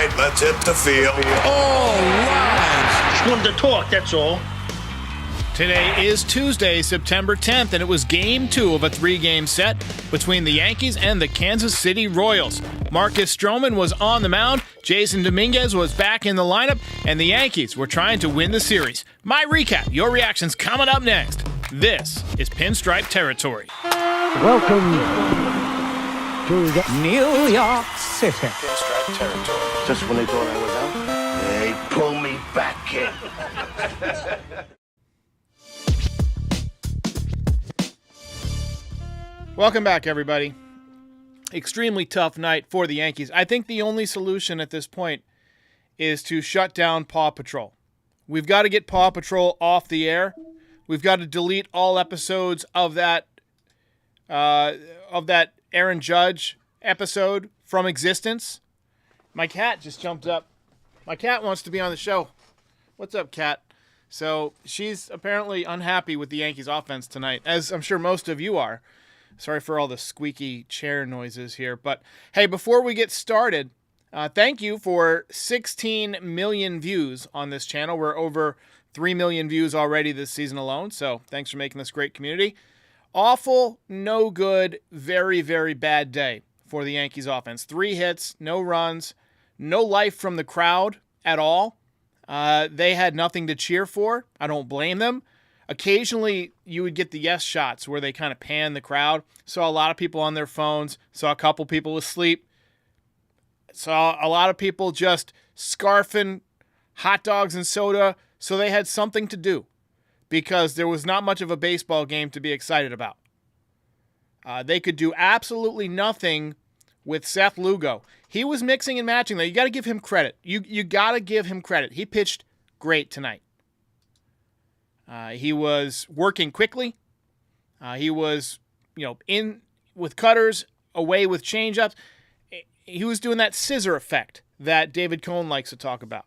right, let's hit the field. All right. Just wanted to talk, that's all. Today is Tuesday, September 10th, and it was Game 2 of a 3-game set between the Yankees and the Kansas City Royals. Marcus Stroman was on the mound, Jason Dominguez was back in the lineup, and the Yankees were trying to win the series. My recap, your reactions coming up next. This is Pinstripe Territory. Welcome to New York City. Pinstripe Territory. Just when they thought I was out, they pull me back in. Welcome back, everybody. Extremely tough night for the Yankees. I think the only solution at this point is to shut down Paw Patrol. We've got to get Paw Patrol off the air. We've got to delete all episodes of that Aaron Judge episode from existence. My cat just jumped up. My cat wants to be on the show. What's up, cat? So she's apparently unhappy with the Yankees offense tonight, as I'm sure most of you are. Sorry for all the squeaky chair noises here. But, hey, before we get started, thank you for 16 million views on this channel. We're over 3 million views already this season alone, so thanks for making this great community. Awful, no good, very, very bad day for the Yankees offense. 3 hits, no runs, no life from the crowd at all. They had nothing to cheer for. I don't blame them. Occasionally, you would get the yes shots where they kind of pan the crowd. Saw a lot of people on their phones. Saw a couple people asleep. Saw a lot of people just scarfing hot dogs and soda. So they had something to do because there was not much of a baseball game to be excited about. They could do absolutely nothing with Seth Lugo. He was mixing and matching, though. You got to give him credit. You got to give him credit. He pitched great tonight. He was working quickly. He was, in with cutters, away with changeups. He was doing that scissor effect that David Cohn likes to talk about.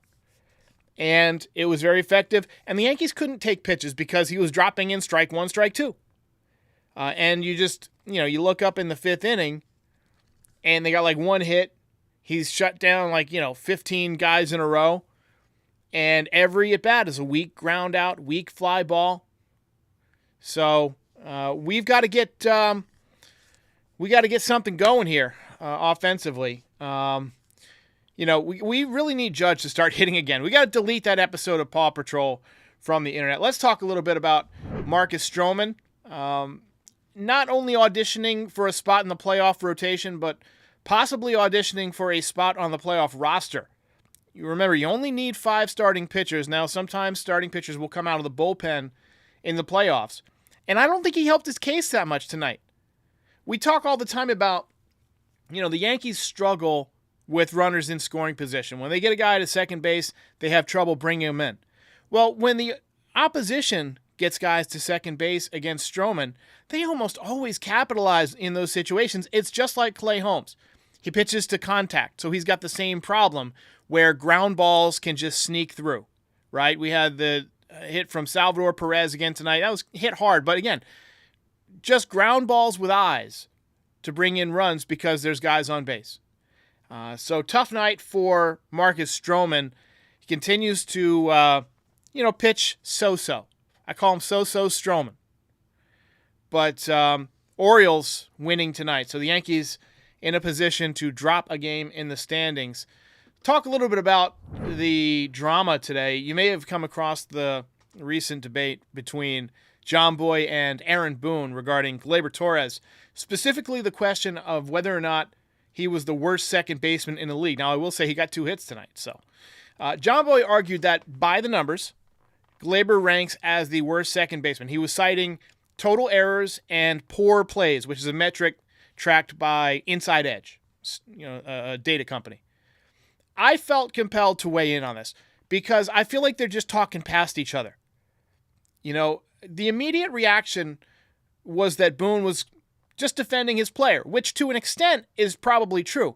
And it was very effective. And the Yankees couldn't take pitches because he was dropping in strike 1, strike 2. And you just, you look up in the 5th inning and they got like 1 hit. He's shut down 15 guys in a row. And every at-bat is a weak ground out, weak fly ball. So we've got to get something going here offensively. We really need Judge to start hitting again. We got to delete that episode of Paw Patrol from the internet. Let's talk a little bit about Marcus Stroman. Not only auditioning for a spot in the playoff rotation, but possibly auditioning for a spot on the playoff roster. You remember, you only need 5 starting pitchers. Now, sometimes starting pitchers will come out of the bullpen in the playoffs. And I don't think he helped his case that much tonight. We talk all the time about, the Yankees struggle with runners in scoring position. When they get a guy to second base, they have trouble bringing him in. Well, when the opposition gets guys to second base against Stroman, they almost always capitalize in those situations. It's just like Clay Holmes. He pitches to contact, so he's got the same problem where ground balls can just sneak through, right? We had the hit from Salvador Perez again tonight. That was hit hard, but again, just ground balls with eyes to bring in runs because there's guys on base. So tough night for Marcus Stroman. He continues to, pitch so-so. I call him so-so Stroman. But Orioles winning tonight, so the Yankees in a position to drop a game in the standings. Talk a little bit about the drama today. You may have come across the recent debate between John Boy and Aaron Boone regarding Gleyber Torres, specifically the question of whether or not he was the worst second baseman in the league. Now, I will say he got 2 hits tonight. So, John Boy argued that by the numbers, Gleyber ranks as the worst second baseman. He was citing total errors and poor plays, which is a metric tracked by Inside Edge, a data company. I felt compelled to weigh in on this because I feel like they're just talking past each other. The immediate reaction was that Boone was just defending his player, which to an extent is probably true.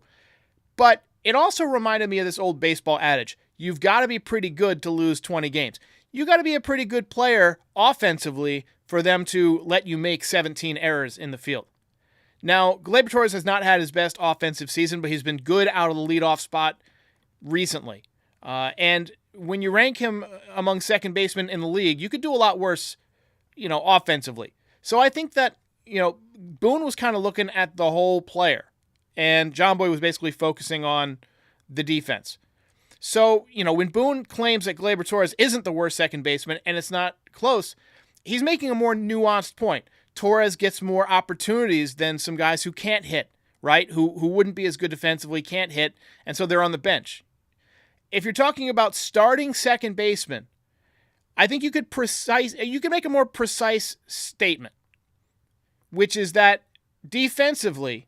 But it also reminded me of this old baseball adage. You've got to be pretty good to lose 20 games. You got to be a pretty good player offensively for them to let you make 17 errors in the field. Now, Gleyber Torres has not had his best offensive season, but he's been good out of the leadoff spot recently. And when you rank him among second basemen in the league, you could do a lot worse, offensively. So I think that, Boone was kind of looking at the whole player, and John Boy was basically focusing on the defense. So, when Boone claims that Gleyber Torres isn't the worst second baseman and it's not close, he's making a more nuanced point. Torres gets more opportunities than some guys who can't hit, right? Who wouldn't be as good defensively, can't hit, and so they're on the bench. If you're talking about starting second baseman, I think you could make a more precise statement, which is that defensively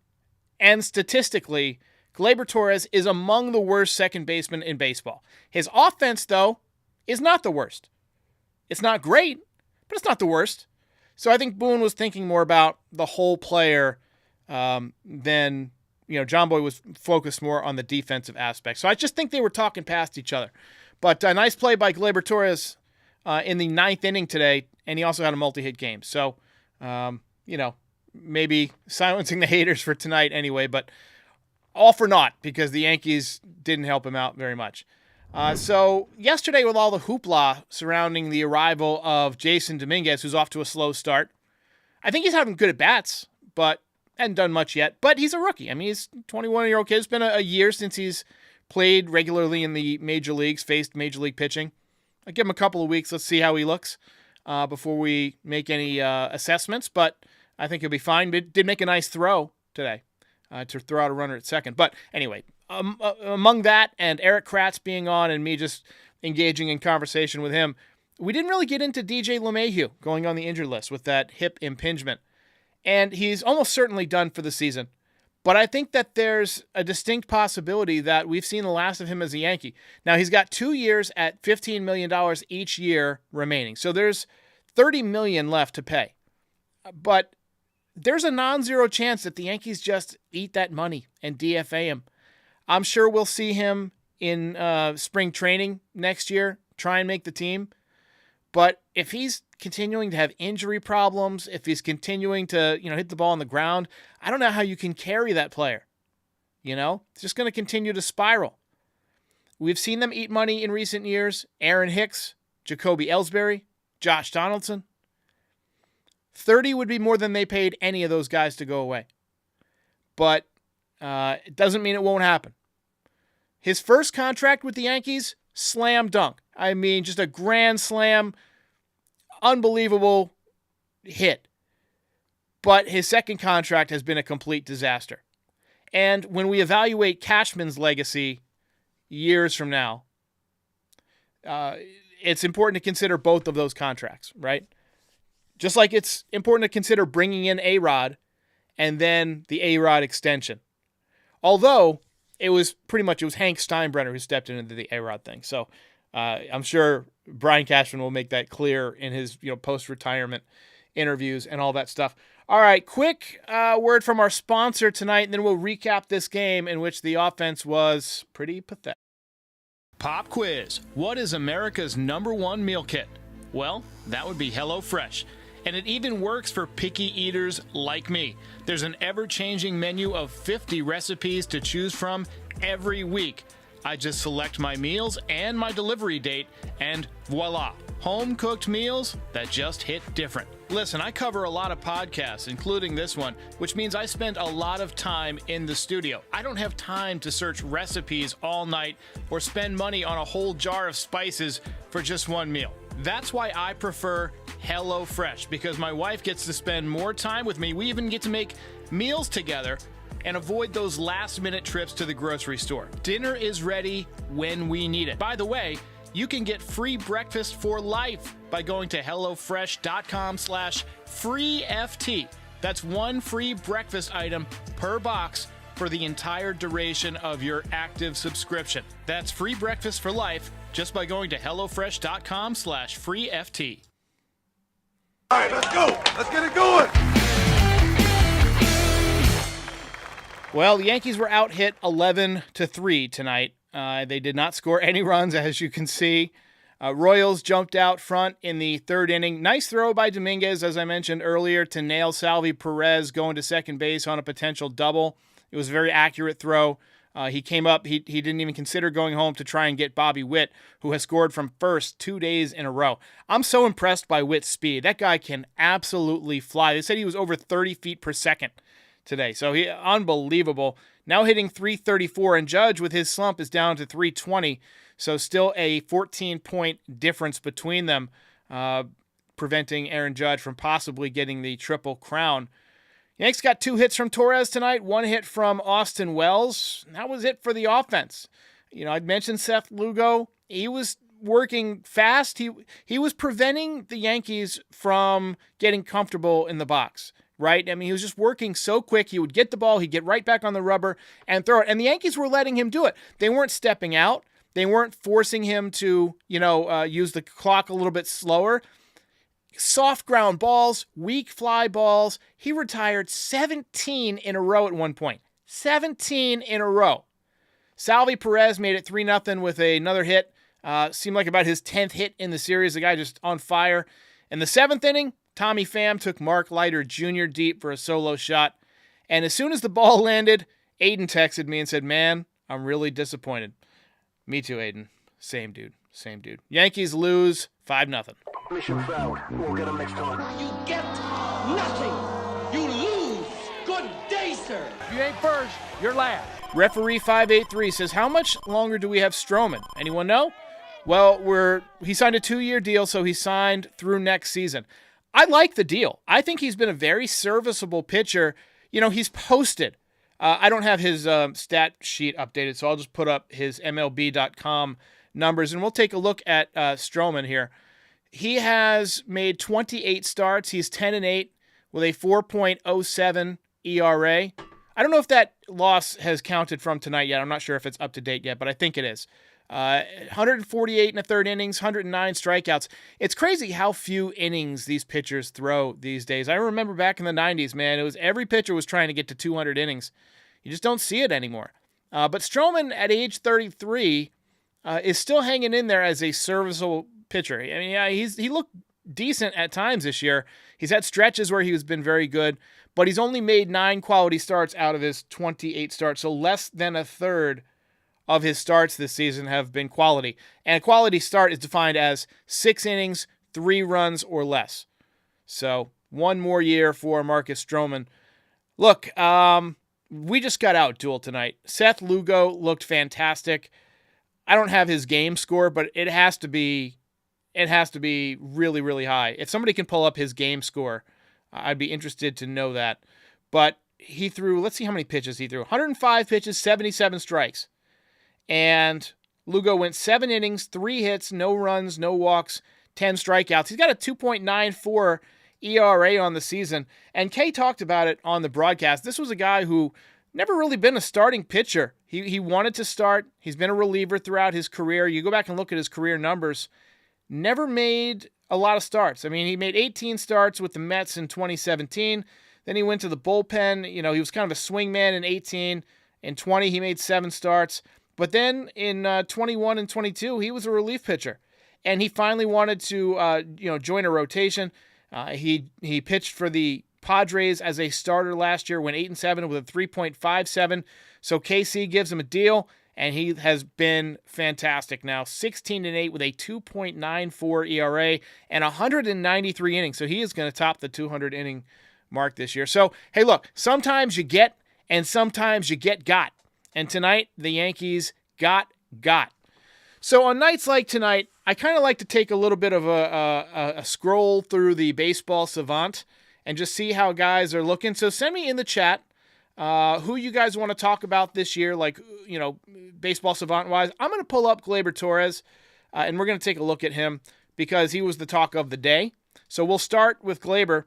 and statistically, Gleyber Torres is among the worst second basemen in baseball. His offense, though, is not the worst. It's not great, but it's not the worst. So I think Boone was thinking more about the whole player than, John Boy was focused more on the defensive aspect. So I just think they were talking past each other. But a nice play by Gleyber Torres in the 9th inning today, and he also had a multi-hit game. So, maybe silencing the haters for tonight anyway, but all for naught because the Yankees didn't help him out very much. So yesterday, with all the hoopla surrounding the arrival of Jason Dominguez, who's off to a slow start, I think he's having good at-bats, but hadn't done much yet. But he's a rookie. I mean, he's a 21-year-old kid. It's been a year since he's played regularly in the major leagues, faced major league pitching. I'll give him a couple of weeks. Let's see how he looks before we make any assessments. But I think he'll be fine. But did make a nice throw today to throw out a runner at second. But anyway, among that and Erik Kratz being on and me just engaging in conversation with him, we didn't really get into DJ LeMahieu going on the injured list with that hip impingement. And he's almost certainly done for the season. But I think that there's a distinct possibility that we've seen the last of him as a Yankee. Now, he's got 2 years at $15 million each year remaining. So there's $30 million left to pay. But there's a non-zero chance that the Yankees just eat that money and DFA him. I'm sure we'll see him in spring training next year, try and make the team. But if he's continuing to have injury problems, if he's continuing to, hit the ball on the ground, I don't know how you can carry that player. It's just going to continue to spiral. We've seen them eat money in recent years. Aaron Hicks, Jacoby Ellsbury, Josh Donaldson. 30 would be more than they paid any of those guys to go away. But it doesn't mean it won't happen. His first contract with the Yankees, slam dunk. I mean, just a grand slam, unbelievable hit. But his second contract has been a complete disaster. And when we evaluate Cashman's legacy years from now, it's important to consider both of those contracts, right? Just like it's important to consider bringing in A-Rod and then the A-Rod extension. Although it was Hank Steinbrenner who stepped into the A-Rod thing. So I'm sure Brian Cashman will make that clear in his post-retirement interviews and all that stuff. All right, quick word from our sponsor tonight, and then we'll recap this game in which the offense was pretty pathetic. Pop quiz. What is America's #1 meal kit? Well, that would be HelloFresh. And it even works for picky eaters like me. There's an ever-changing menu of 50 recipes to choose from every week. I just select my meals and my delivery date, and voila, home-cooked meals that just hit different. Listen, I cover a lot of podcasts, including this one, which means I spend a lot of time in the studio. I don't have time to search recipes all night or spend money on a whole jar of spices for just one meal. That's why I prefer HelloFresh, because my wife gets to spend more time with me. We even get to make meals together and avoid those last-minute trips to the grocery store. Dinner is ready when we need it. By the way, you can get free breakfast for life by going to HelloFresh.com/freeFT. That's one free breakfast item per box for the entire duration of your active subscription. That's free breakfast for life just by going to HelloFresh.com/freeFT. All right, let's go. Let's get it going. Well, the Yankees were out hit 11-3 tonight. They did not score any runs, as you can see. Royals jumped out front in the third inning. Nice throw by Dominguez, as I mentioned earlier, to nail Salvi Perez going to second base on a potential double. It was a very accurate throw. He came up. He didn't even consider going home to try and get Bobby Witt, who has scored from first 2 days in a row. I'm so impressed by Witt's speed. That guy can absolutely fly. They said he was over 30 feet per second today. So unbelievable. Now hitting 334, and Judge with his slump is down to 320. So still a 14-point difference between them, preventing Aaron Judge from possibly getting the Triple Crown. Yanks got 2 hits from Torres tonight, 1 hit from Austin Wells. That was it for the offense. I'd mentioned Seth Lugo. He was working fast. He was preventing the Yankees from getting comfortable in the box, right? I mean, he was just working so quick. He would get the ball, he'd get right back on the rubber and throw it. And the Yankees were letting him do it. They weren't stepping out. They weren't forcing him to, use the clock a little bit slower. Soft ground balls, weak fly balls. He retired 17 in a row at one point. 17 in a row. Salvi Perez made it 3-0 with another hit. Seemed like about his 10th hit in the series. The guy just on fire. In the 7th inning, Tommy Pham took Mark Leiter Jr. deep for a solo shot. And as soon as the ball landed, Aiden texted me and said, "Man, I'm really disappointed." Me too, Aiden. Same dude. Yankees lose 5-0. Mission failed. We'll get him next time. You get nothing. You lose. Good day, sir. If you ain't first, you're last. Referee 583 says, "How much longer do we have Stroman?" Anyone know? Well, he signed a 2-year deal, so he's signed through next season. I like the deal. I think he's been a very serviceable pitcher. He's posted. I don't have his stat sheet updated, so I'll just put up his MLB.com numbers, and we'll take a look at Stroman here. He has made 28 starts. He's 10-8 with a 4.07 ERA. I don't know if that loss has counted from tonight yet. I'm not sure if it's up to date yet, but I think it is. 148 in the third innings, 109 strikeouts. It's crazy how few innings these pitchers throw these days. I remember back in the 90s, man, it was every pitcher was trying to get to 200 innings. You just don't see it anymore. But Stroman at age 33 is still hanging in there as a serviceable pitcher. I mean, yeah, he looked decent at times this year. He's had stretches where he's been very good, but he's only made 9 quality starts out of his 28 starts, so less than a third of his starts this season have been quality. And a quality start is defined as 6 innings, 3 runs or less. So 1 more year for Marcus Stroman. Look, we just got out-dueled tonight. Seth Lugo looked fantastic. I don't have his game score, but it has to be really, really high. If somebody can pull up his game score, I'd be interested to know that. But he threw, let's see how many pitches he threw. 105 pitches, 77 strikes. And Lugo went 7 innings, 3 hits, no runs, no walks, 10 strikeouts. He's got a 2.94 ERA on the season. And Kay talked about it on the broadcast. This was a guy who never really been a starting pitcher. He wanted to start. He's been a reliever throughout his career. You go back and look at his career numbers. Never made a lot of starts. I mean, he made 18 starts with the Mets in 2017. Then he went to the bullpen. He was kind of a swingman in 18. In 20, he made 7 starts. But then in 21 and 22, he was a relief pitcher. And he finally wanted to, join a rotation. He pitched for the Padres as a starter last year, went 8-7 with a 3.57. So KC gives him a deal, and he has been fantastic now. 16-8 with a 2.94 ERA and 193 innings. So he is going to top the 200-inning mark this year. So, hey, look, sometimes you get and sometimes you get got. And tonight, the Yankees got. So on nights like tonight, I kind of like to take a little bit of a scroll through the Baseball Savant and just see how guys are looking. So send me in the chat who you guys want to talk about this year, like, Baseball Savant-wise. I'm going to pull up Gleyber Torres, and we're going to take a look at him because he was the talk of the day. So we'll start with Gleyber.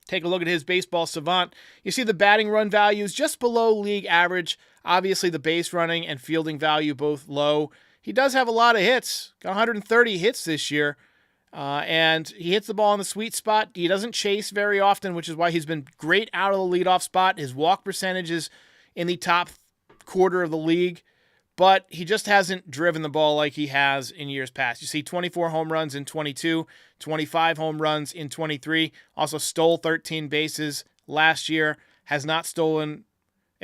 Take a look at his Baseball Savant. You see the batting run values just below league average. Obviously, the base running and fielding value both low. He does have a lot of hits. Got 130 hits this year. And he hits the ball in the sweet spot. He doesn't chase very often, which is why he's been great out of the leadoff spot. His walk percentage is in the top quarter of the league. But he just hasn't driven the ball like he has in years past. You see 24 home runs in 22, 25 home runs in 23. Also stole 13 bases last year. Has not stolen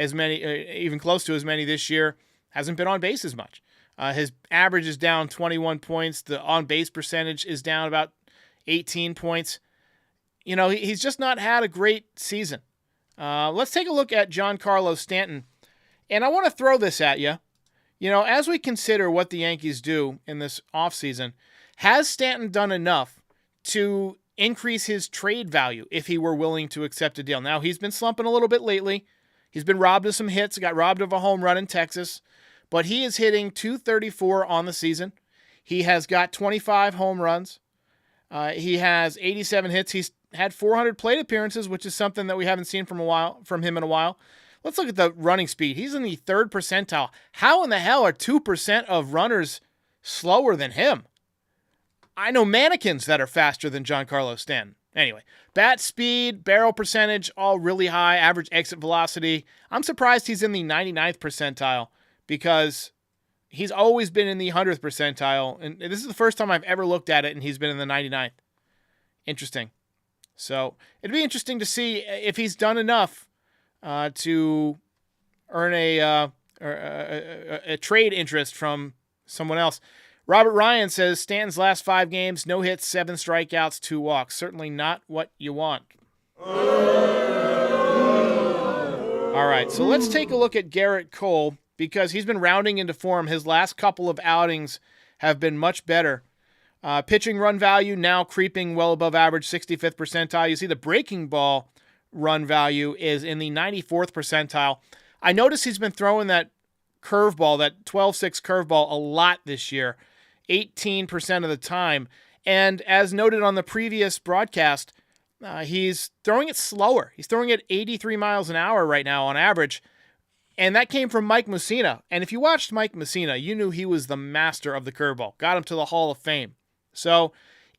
as many, even close to as many this year. Hasn't been on base as much. His average is down 21 points. The on-base percentage is down about 18 points. You know, he's just not had a great season. Let's take a look at Giancarlo Stanton. And I want to throw this at you. You know, as we consider what the Yankees do in this offseason, has Stanton done enough to increase his trade value if he were willing to accept a deal? Now, he's been slumping a little bit lately. He's been robbed of some hits. Got robbed of a home run in Texas. But he is hitting .234 on the season. He has got 25 home runs. He has 87 hits. He's had 400 plate appearances, which is something that we haven't seen from him in a while. Let's look at the running speed. He's in the 3rd percentile. How in the hell are 2% of runners slower than him? I know mannequins that are faster than Giancarlo Stanton. Anyway, bat speed, barrel percentage, all really high. Average exit velocity. I'm surprised he's in the 99th percentile because he's always been in the 100th percentile. And this is the first time I've ever looked at it, and he's been in the 99th. Interesting. So it'd be interesting to see if he's done enough to earn a trade interest from someone else. Robert Ryan says Stanton's last 5 games, no hits, 7 strikeouts, 2 walks. Certainly not what you want. All right, so let's take a look at Gerrit Cole because he's been rounding into form. His last couple of outings have been much better. Pitching run value now creeping well above average, 65th percentile. You see the breaking ball run value is in the 94th percentile. I noticed he's been throwing that curveball, that 12-6 curveball, a lot this year, 18% of the time. And as noted on the previous broadcast, he's throwing it slower. He's throwing it 83 miles an hour right now on average. And that came from Mike Mussina. And if you watched Mike Mussina, you knew he was the master of the curveball. Got him to the Hall of Fame. So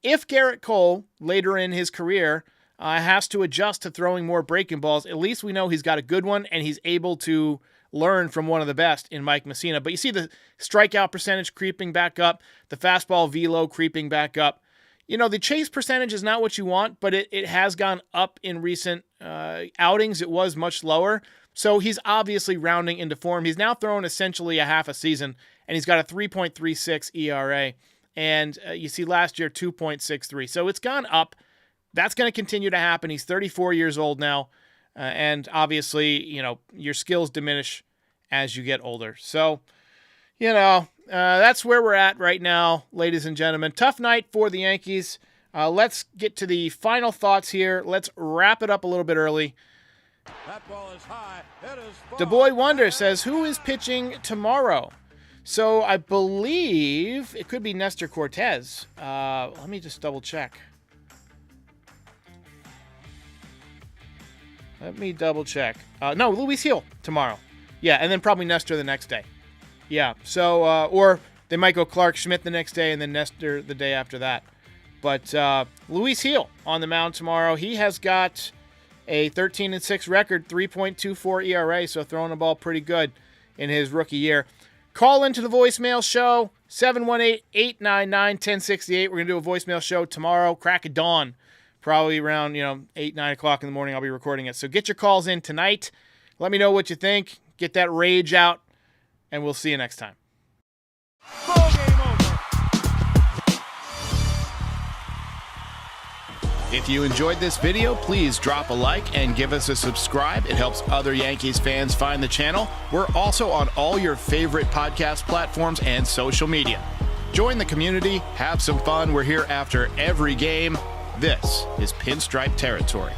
if Gerrit Cole, later in his career, has to adjust to throwing more breaking balls, at least we know he's got a good one and he's able to learn from one of the best in Mike Mussina. But you see the strikeout percentage creeping back up, the fastball velo creeping back up. You know, the chase percentage is not what you want, but it has gone up in recent outings. It was much lower. So he's obviously rounding into form. He's now thrown essentially a half a season, and he's got a 3.36 ERA. And you see last year, 2.63. So it's gone up. That's going to continue to happen. He's 34 years old now. And obviously, you know, your skills diminish as you get older. So, you know, that's where we're at right now, ladies and gentlemen. Tough night for the Yankees. Let's get to the final thoughts here. Let's wrap it up a little bit early. That ball is high. It is far. The Boy Wonder says, who is pitching tomorrow? So I believe it could be Nestor Cortez. Let me just double check. No, Luis Gil tomorrow. Yeah, and then probably Nestor the next day. Yeah, so, or they might go Clark Schmidt the next day and then Nestor the day after that. But Luis Gil on the mound tomorrow. He has got a 13-6 record, 3.24 ERA, so throwing the ball pretty good in his rookie year. Call into the voicemail show, 718-899-1068. We're going to do a voicemail show tomorrow, crack of dawn. Probably around, 8, 9 o'clock in the morning I'll be recording it. So get your calls in tonight. Let me know what you think. Get that rage out, and we'll see you next time. Ball game over. If you enjoyed this video, please drop a like and give us a subscribe. It helps other Yankees fans find the channel. We're also on all your favorite podcast platforms and social media. Join the community, have some fun. We're here after every game. This is Pinstripe Territory.